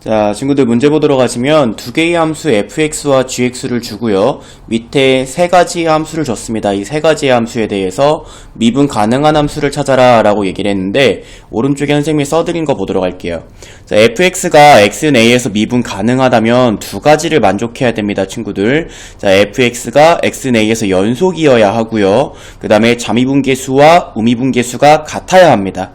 자, 친구들 문제 보도록 하시면 두 개의 함수 fx와 gx를 주고요. 밑에 세 가지의 함수를 줬습니다. 이 세 가지의 함수에 대해서 미분 가능한 함수를 찾아라 라고 얘기를 했는데 오른쪽에 선생님이 써드린 거 보도록 할게요. 자, fx가 x는 a에서 미분 가능하다면 두 가지를 만족해야 됩니다, 친구들. 자, fx가 x는 a에서 연속이어야 하고요. 그 다음에 자미분계수와 우미분계수가 같아야 합니다.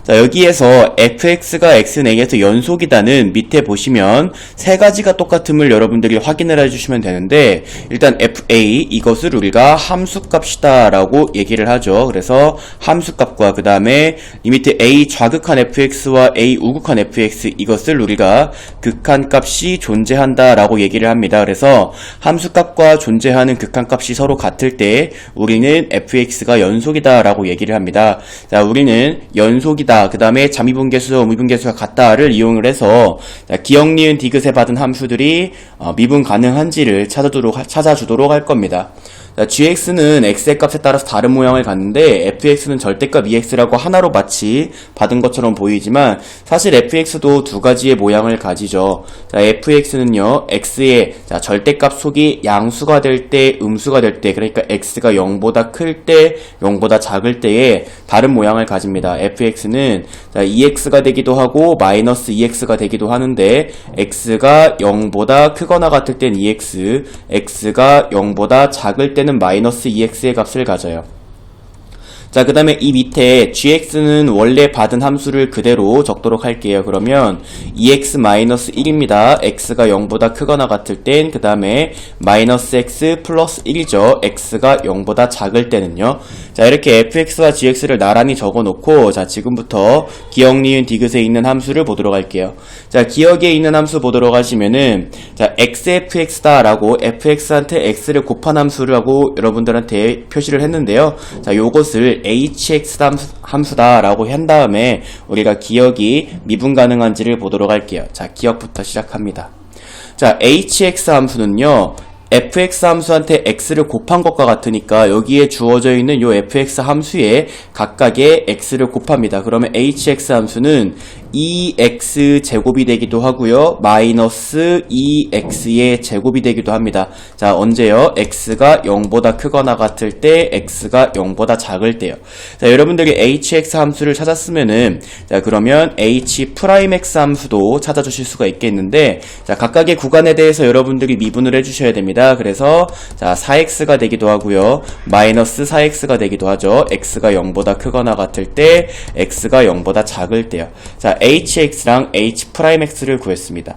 자, 여기에서 fx가 x는 a에서 연속이다는 밑에 보시면 세 가지가 똑같음을 여러분들이 확인을 해주시면 되는데, 일단 fa 이것을 우리가 함수값이다 라고 얘기를 하죠. 그래서 함수값과 그 다음에 리미트 a 좌극한 fx와 a 우극한 fx 이것을 우리가 극한값이 존재한다 라고 얘기를 합니다. 그래서 함수값과 존재하는 극한값이 서로 같을 때 우리는 fx가 연속이다 라고 얘기를 합니다. 자, 우리는 연속이다, 그 다음에 자미분계수와 우미분계수가 같다를 이용을 해서 기역, 니은, 디귿에 받은 함수들이 미분 가능한지를 찾아주도록 할 겁니다. 자, gx는 x의 값에 따라서 다른 모양을 갖는데 fx는 절대값 ex라고 하나로 마치 받은 것처럼 보이지만 사실 fx도 두 가지의 모양을 가지죠. 자, fx는요 x의 절대값 속이 양수가 될 때, 음수가 될 때, 그러니까 x가 0보다 클 때, 0보다 작을 때에 다른 모양을 가집니다. fx는 2x가 되기도 하고 마이너스 2x가 되기도 하는데 x가 0보다 크거나 같을 땐 2x, x가 0보다 작을 때는 마이너스 2x의 값을 가져요. 자, 그 다음에 이 밑에 gx는 원래 받은 함수를 그대로 적도록 할게요. 그러면 2x-1입니다. x가 0보다 크거나 같을 땐 그 다음에 마이너스 x 플러스 1이죠. x가 0보다 작을 때는요. 자, 이렇게 fx와 gx를 나란히 적어놓고 자, 지금부터 기역, 니은, 디귿에 있는 함수를 보도록 할게요. 자, 기역에 있는 함수 보도록 하시면은 자, xfx다 라고 fx한테 x를 곱한 함수라고 여러분들한테 표시를 했는데요. 자, 요것을 hx 함수다 라고 한 다음에 우리가 기역이 미분 가능한지를 보도록 할게요. 자, 기역부터 시작합니다. 자, hx 함수는요 fx 함수한테 x를 곱한 것과 같으니까 여기에 주어져 있는 요 fx 함수에 각각의 x를 곱합니다. 그러면 hx 함수는 2x 제곱이 되기도 하고요. 마이너스 2x의 제곱이 되기도 합니다. 자, 언제요? x가 0보다 크거나 같을 때, x가 0보다 작을 때요. 자, 여러분들이 hx 함수를 찾았으면은 자, 그러면 h'x 함수도 찾아주실 수가 있겠는데 자, 각각의 구간에 대해서 여러분들이 미분을 해주셔야 됩니다. 그래서 자, 4x가 되기도 하고요. 마이너스 4x가 되기도 하죠. x가 0보다 크거나 같을 때, x가 0보다 작을 때요. 자, hx랑 h'x를 구했습니다.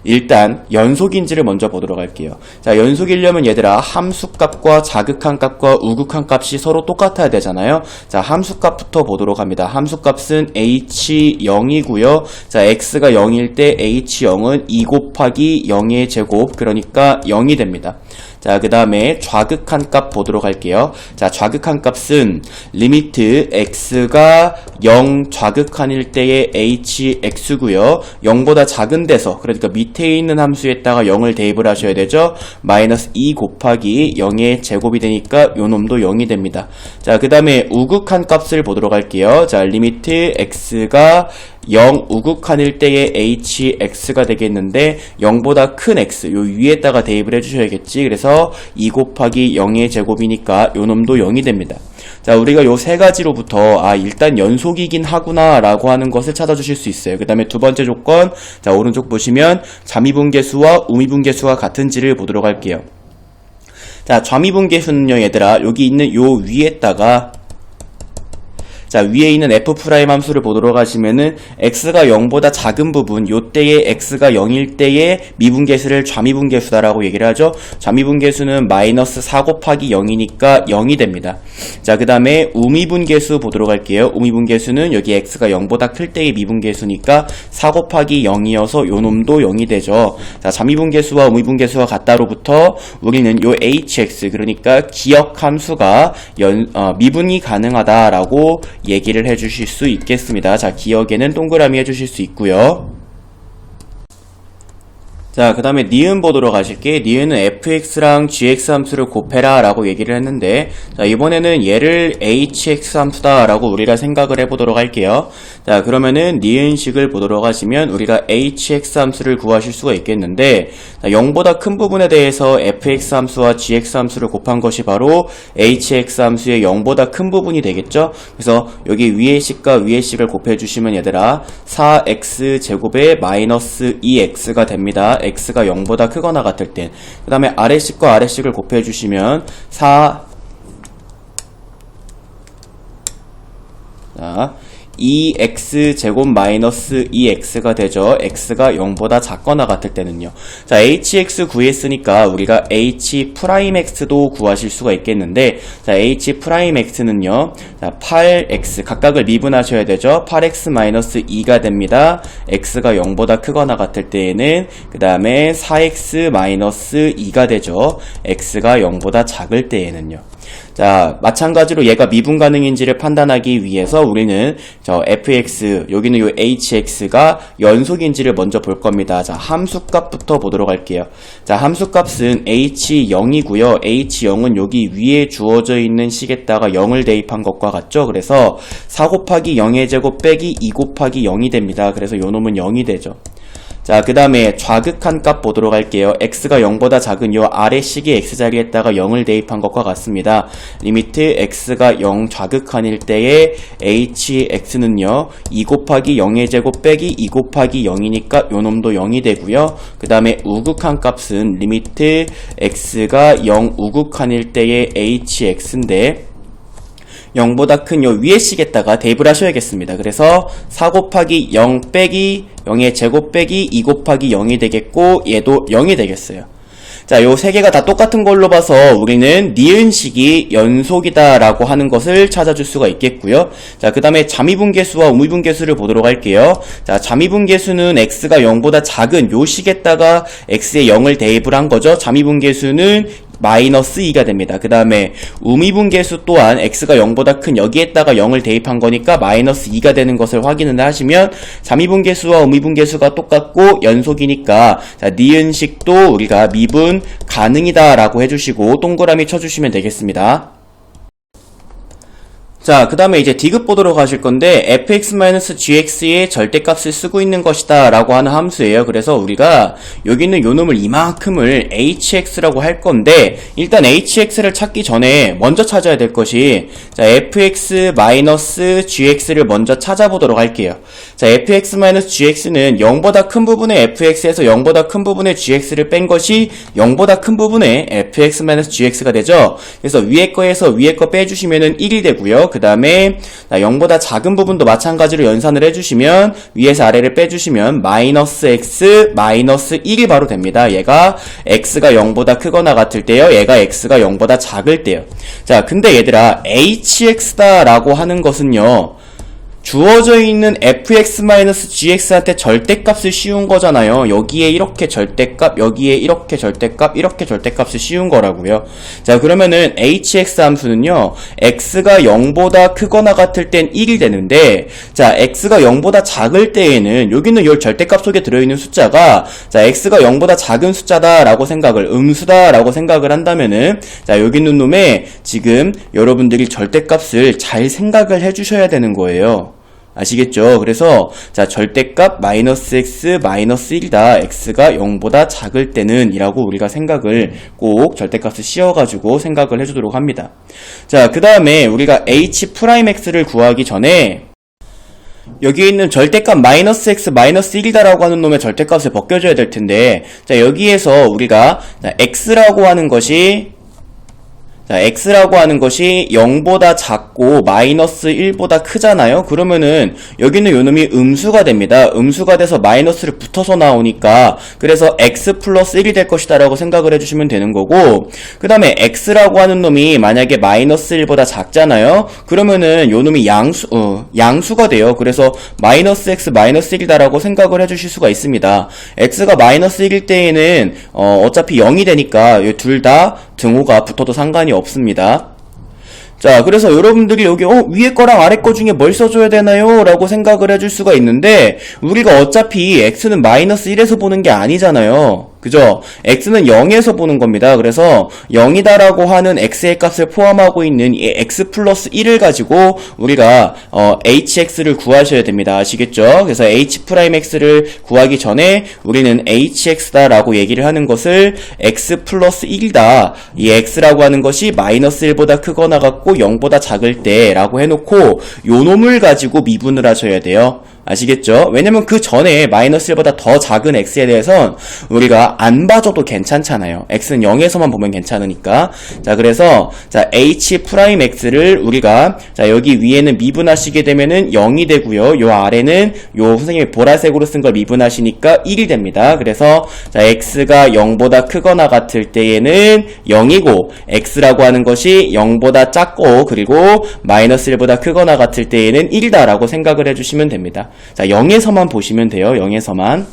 일단 연속인지를 먼저 보도록 할게요. 자, 연속이려면 얘들아 함수값과 자극한 값과 우극한 값이 서로 똑같아야 되잖아요. 자, 함수값부터 보도록 합니다. 함수값은 h0이고요. 자, x가 0일 때 h0은 2 곱하기 0의 제곱, 그러니까 0이 됩니다. 자, 그 다음에 좌극한 값 보도록 할게요. 자, 좌극한 값은 리미트 x가 0 좌극한일 때의 hx고요. 0보다 작은 데서, 그러니까 밑에 있는 함수에다가 0을 대입을 하셔야 되죠. 마이너스 2 곱하기 0의 제곱이 되니까 요 놈도 0이 됩니다. 자, 그 다음에 우극한 값을 보도록 할게요. 자, 리미트 x가 0 우극한일 때의 hx가 되겠는데 0보다 큰 x 요 위에다가 대입을 해주셔야겠지. 그래서 2 곱하기 0의 제곱이니까 요 놈도 0이 됩니다. 자, 우리가 요 세 가지로부터 일단 연속이긴 하구나 라고 하는 것을 찾아주실 수 있어요. 그 다음에 두 번째 조건, 자, 오른쪽 보시면 자미분계수와 우미분계수가 같은지를 보도록 할게요. 자, 좌미분계수는요 얘들아 여기 있는 요 위에다가 자, 위에 있는 f' 함수를 보도록 하시면은 x가 0보다 작은 부분, 요때에 x가 0일 때의 미분계수를 좌미분계수다라고 얘기를 하죠. 좌미분계수는 마이너스 4 곱하기 0이니까 0이 됩니다. 자, 그 다음에 우미분계수 보도록 할게요. 우미분계수는 여기 x가 0보다 클 때의 미분계수니까 4 곱하기 0이어서 요 놈도 0이 되죠. 자, 자미분계수와 우미분계수가 같다로부터 우리는 요 hx, 그러니까 기역 함수가 미분이 가능하다라고 얘기를 해주실 수 있겠습니다. 자, 기역에는 동그라미 해주실 수 있고요. 자, 그 다음에 니은 보도록 하실게. 니은은 fx랑 gx 함수를 곱해라 라고 얘기를 했는데, 자, 이번에는 얘를 hx 함수다 라고 우리가 생각을 해보도록 할게요. 자, 그러면은 니은식을 보도록 하시면 우리가 hx 함수를 구하실 수가 있겠는데, 자, 0보다 큰 부분에 대해서 fx 함수와 gx 함수를 곱한 것이 바로 hx 함수의 0보다 큰 부분이 되겠죠? 그래서 여기 위의 식과 위의 식을 곱해주시면 얘들아 4x 제곱에 마이너스 2x가 됩니다. x가 0보다 크거나 같을 땐. 그 다음에 아래식과 아래식을 곱해주시면 2x 마이너스 2x가 되죠. x가 0보다 작거나 같을 때는요. 자, hx 구했으니까 우리가 h'x도 구하실 수가 있겠는데, 자, h'x는요, 자, 8x, 각각을 미분하셔야 되죠. 8x 마이너스 2가 됩니다. x가 0보다 크거나 같을 때에는, 그 다음에 4x 마이너스 2가 되죠. x가 0보다 작을 때에는요. 자, 마찬가지로 얘가 미분 가능인지를 판단하기 위해서 우리는 저 fx, 여기는 요 hx가 연속인지를 먼저 볼 겁니다. 자, 함수값부터 보도록 할게요. 자, 함수값은 h0이고요. h0은 여기 위에 주어져 있는 식에다가 0을 대입한 것과 같죠? 그래서 4 곱하기 0의 제곱 빼기 2 곱하기 0이 됩니다. 그래서 요 놈은 0이 되죠. 자, 그 다음에 좌극한 값 보도록 할게요. x가 0보다 작은 요 아래식의 x자리에다가 0을 대입한 것과 같습니다. 리미트 x가 0 좌극한일 때의 hx는요 2 곱하기 0의 제곱 빼기 2 곱하기 0이니까 요 놈도 0이 되고요. 그 다음에 우극한 값은 리미트 x가 0 우극한일 때의 hx인데 0보다 큰 요 위에 식에다가 대입을 하셔야겠습니다. 그래서 4 곱하기 0 빼기 0의 제곱 빼기 2 곱하기 0이 되겠고, 얘도 0이 되겠어요. 자, 요 세 개가 다 똑같은 걸로 봐서 우리는 니은식이 연속이다 라고 하는 것을 찾아줄 수가 있겠고요. 자, 그 다음에 자미분계수와 우미분계수를 보도록 할게요. 자, 자미분계수는 x가 0보다 작은 요 식에다가 x에 0을 대입을 한 거죠. 자미분계수는 마이너스 2가 됩니다. 그 다음에 우미분계수 또한 x가 0보다 큰 여기에다가 0을 대입한 거니까 마이너스 2가 되는 것을 확인을 하시면 자미분계수와 우미분계수가 똑같고 연속이니까, 자, 니은식도 우리가 미분 가능이다 라고 해주시고 동그라미 쳐주시면 되겠습니다. 자, 그 다음에 이제 디귿 보도록 하실 건데, fx-gx의 절대값을 쓰고 있는 것이다 라고 하는 함수예요. 그래서 우리가 여기 있는 요 놈을 이만큼을 hx라고 할 건데, 일단 hx를 찾기 전에 먼저 찾아야 될 것이, 자, fx-gx를 먼저 찾아보도록 할게요. 자, fx-gx는 0보다 큰 부분의 fx에서 0보다 큰 부분의 gx를 뺀 것이 0보다 큰 부분의 fx-gx가 되죠. 그래서 위에 거에서 위에 거 빼주시면은 1이 되고요. 그 다음에 0보다 작은 부분도 마찬가지로 연산을 해주시면 위에서 아래를 빼주시면 마이너스 x 마이너스 1이 바로 됩니다. 얘가 x가 0보다 크거나 같을 때요, 얘가 x가 0보다 작을 때요. 자, 근데 얘들아 hx다 라고 하는 것은요 주어져 있는 fx-gx한테 절대값을 씌운 거잖아요. 여기에 이렇게 절대값, 여기에 이렇게 절대값, 이렇게 절대값을 씌운 거라고요. 자, 그러면은 hx 함수는요 x가 0보다 크거나 같을 땐 1이 되는데, 자, x가 0보다 작을 때에는 여기는 이 절대값 속에 들어있는 숫자가, 자, x가 0보다 작은 숫자다 라고 생각을, 음수다 라고 생각을 한다면은, 자, 여기 있는 놈에 지금 여러분들이 절대값을 잘 생각을 해주셔야 되는 거예요. 아시겠죠? 그래서 자, 절대값 마이너스 x 마이너스 1이다. x가 0보다 작을 때는 이라고 우리가 생각을 꼭 절대값을 씌워가지고 생각을 해주도록 합니다. 자, 그 다음에 우리가 h'x를 구하기 전에 여기 있는 절대값 마이너스 x 마이너스 1이다 라고 하는 놈의 절대값을 벗겨줘야 될 텐데, 자, 여기에서 우리가 자, x라고 하는 것이, 자, x라고 하는 것이 0보다 작고 마이너스 1보다 크잖아요. 그러면은 여기는 요놈이 음수가 됩니다. 음수가 돼서 마이너스를 붙어서 나오니까, 그래서 x 플러스 1이 될 것이다 라고 생각을 해주시면 되는 거고, 그 다음에 x라고 하는 놈이 만약에 마이너스 1보다 작잖아요. 그러면은 요놈이 양수가 돼요. 그래서 마이너스 x 마이너스 1이다 라고 생각을 해주실 수가 있습니다. x가 마이너스 1일 때에는 어차피 0이 되니까 둘 다 등호가 붙어도 상관이 없습니다. 자, 그래서 여러분들이 여기 위에 거랑 아래 거 중에 뭘 써줘야 되나요? 라고 생각을 해줄 수가 있는데 우리가 어차피 x는 마이너스 1에서 보는 게 아니잖아요. 그죠? x는 0에서 보는 겁니다. 그래서 0이다라고 하는 x의 값을 포함하고 있는 이 x 플러스 1을 가지고 우리가 hx를 구하셔야 됩니다. 아시겠죠? 그래서 h'x를 구하기 전에 우리는 hx다라고 얘기를 하는 것을 x 플러스 1이다. 이 x라고 하는 것이 마이너스 1보다 크거나 같고 0보다 작을 때 라고 해놓고 요 놈을 가지고 미분을 하셔야 돼요. 아시겠죠? 왜냐면 그 전에 마이너스 1보다 더 작은 x에 대해선 우리가 안 봐줘도 괜찮잖아요. x는 0에서만 보면 괜찮으니까. 자, 그래서 자 h'x를 우리가 자 여기 위에는 미분하시게 되면은 0이 되고요. 요 아래는 요 선생님이 보라색으로 쓴 걸 미분하시니까 1이 됩니다. 그래서 자 x가 0보다 크거나 같을 때에는 0이고 x라고 하는 것이 0보다 작고 그리고 마이너스 1보다 크거나 같을 때에는 1이다라고 생각을 해주시면 됩니다. 자, 0에서만 보시면 돼요. 0에서만.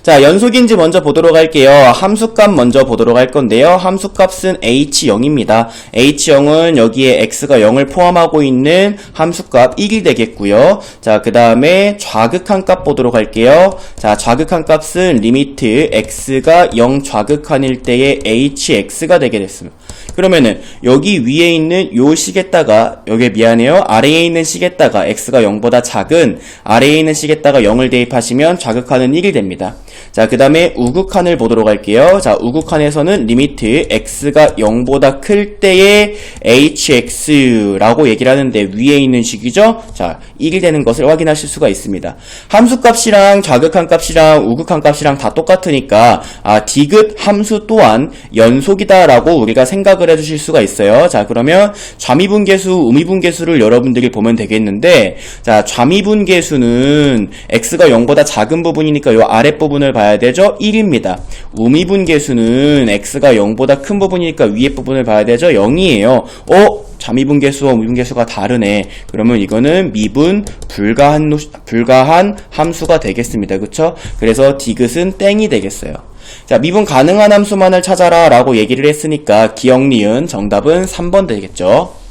자, 연속인지 먼저 보도록 할게요. 함수값 먼저 보도록 할 건데요. 함수값은 h0입니다. h0은 여기에 x가 0을 포함하고 있는 함수값 1이 되겠고요. 자, 그 다음에 좌극한 값 보도록 할게요. 자, 좌극한 값은 리미트 x가 0 좌극한일 때의 hx가 되게 됐습니다. 그러면은 여기 위에 있는 요 식에다가 여기 미안해요. 아래에 있는 식에다가 x가 0보다 작은 아래에 있는 식에다가 0을 대입하시면 좌극한은 1이 됩니다. 자, 그 다음에 우극한을 보도록 할게요. 자, 우극한에서는 리미트 x가 0보다 클 때의 hx라고 얘기를 하는데 위에 있는 식이죠. 자, 1이 되는 것을 확인하실 수가 있습니다. 함수값이랑 좌극한 값이랑 우극한 값이랑 다 똑같으니까 디귿 함수 또한 연속이다라고 우리가 생각을 해주실 수가 있어요. 자, 그러면 좌미분계수, 우미분계수를 여러분들이 보면 되겠는데 자, 좌미분계수는 x가 0보다 작은 부분이니까 요 아랫부분을 봐야 되죠. 1입니다. 우미분계수는 x가 0보다 큰 부분이니까 위에 부분을 봐야 되죠. 0이에요. 좌미분계수와 우미분계수가 다르네. 그러면 이거는 미분 불가한 함수가 되겠습니다. 그쵸? 그래서 디귿은 땡이 되겠어요. 자, 미분 가능한 함수만을 찾아라 라고 얘기를 했으니까 기억, 니은 정답은 3번 되겠죠.